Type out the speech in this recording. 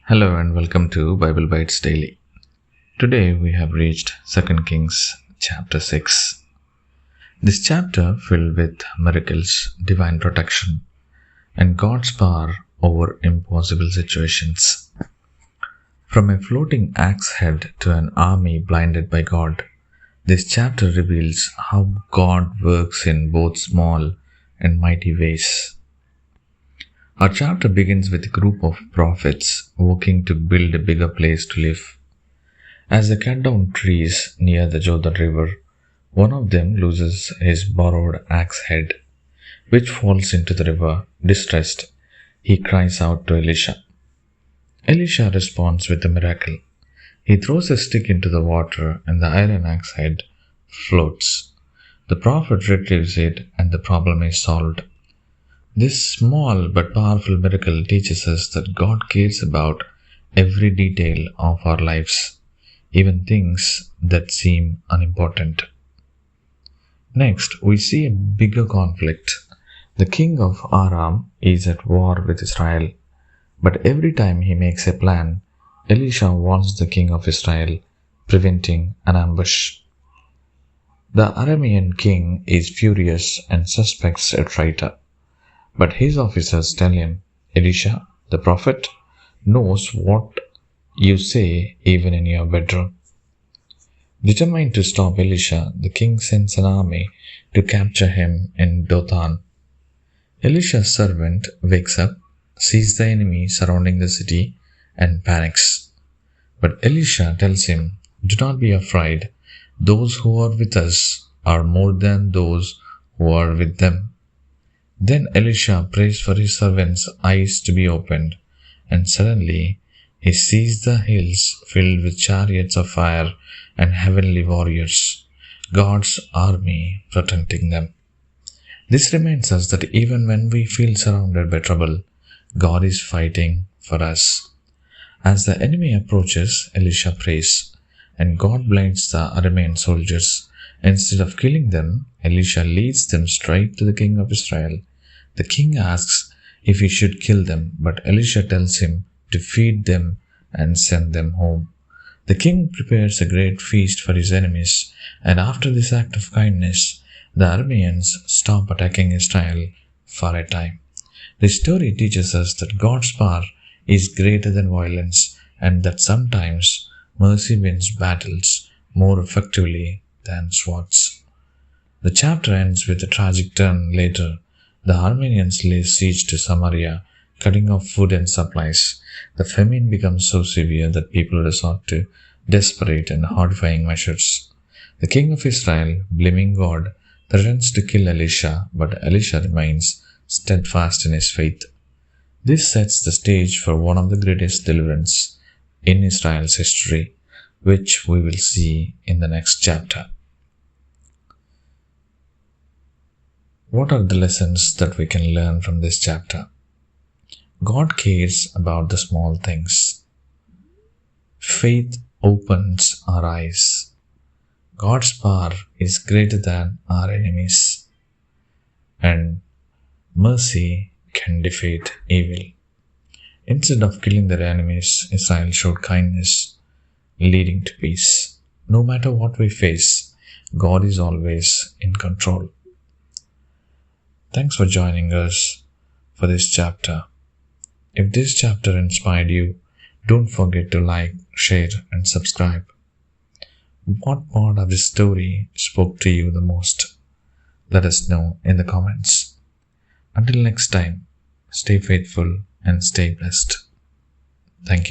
Hello and welcome to Bible Bites Daily. Today we have reached 2 Kings chapter 6. This chapter filled with miracles, divine protection, and God's power over impossible situations. From a floating axe head to an army blinded by God, this chapter reveals how God works in both small and mighty ways. Our chapter begins with a group of prophets working to build a bigger place to live. As they cut down trees near the Jordan River, one of them loses his borrowed axe head, which falls into the river. Distressed, he cries out to Elisha. Elisha responds with a miracle. He throws a stick into the water and the iron axe head floats. The prophet retrieves it and the problem is solved. This small but powerful miracle teaches us that God cares about every detail of our lives, even things that seem unimportant. Next, we see a bigger conflict. The king of Aram is at war with Israel, but every time he makes a plan, Elisha warns the king of Israel, preventing an ambush. The Aramean king is furious and suspects a traitor. But his officers tell him, Elisha, the prophet, knows what you say even in your bedroom. Determined to stop Elisha, the king sends an army to capture him in Dothan. Elisha's servant wakes up, sees the enemy surrounding the city, and panics. But Elisha tells him, do not be afraid. Those who are with us are more than those who are with them. Then Elisha prays for his servant's eyes to be opened, and suddenly he sees the hills filled with chariots of fire and heavenly warriors, God's army protecting them. This reminds us that even when we feel surrounded by trouble, God is fighting for us. As the enemy approaches, Elisha prays, and God blinds the Aramean soldiers. Instead of killing them, Elisha leads them straight to the king of Israel. The king asks if he should kill them, but Elisha tells him to feed them and send them home. The king prepares a great feast for his enemies, and after this act of kindness, the Arameans stop attacking Israel for a time. This story teaches us that God's power is greater than violence, and that sometimes mercy wins battles more effectively than swords. The chapter ends with a tragic turn later. The Arameans lay siege to Samaria, cutting off food and supplies. The famine becomes so severe that people resort to desperate and horrifying measures. The king of Israel, blaming God, threatens to kill Elisha, but Elisha remains steadfast in his faith. This sets the stage for one of the greatest deliverances in Israel's history, which we will see in the next chapter. What are the lessons that we can learn from this chapter? God cares about the small things. Faith opens our eyes. God's power is greater than our enemies. And mercy can defeat evil. Instead of killing their enemies, Israel showed kindness, leading to peace. No matter what we face, God is always in control. Thanks for joining us for this chapter. If this chapter inspired you, don't forget to like, share, and subscribe. What part of this story spoke to you the most? Let us know in the comments. Until next time, stay faithful and stay blessed. Thank you.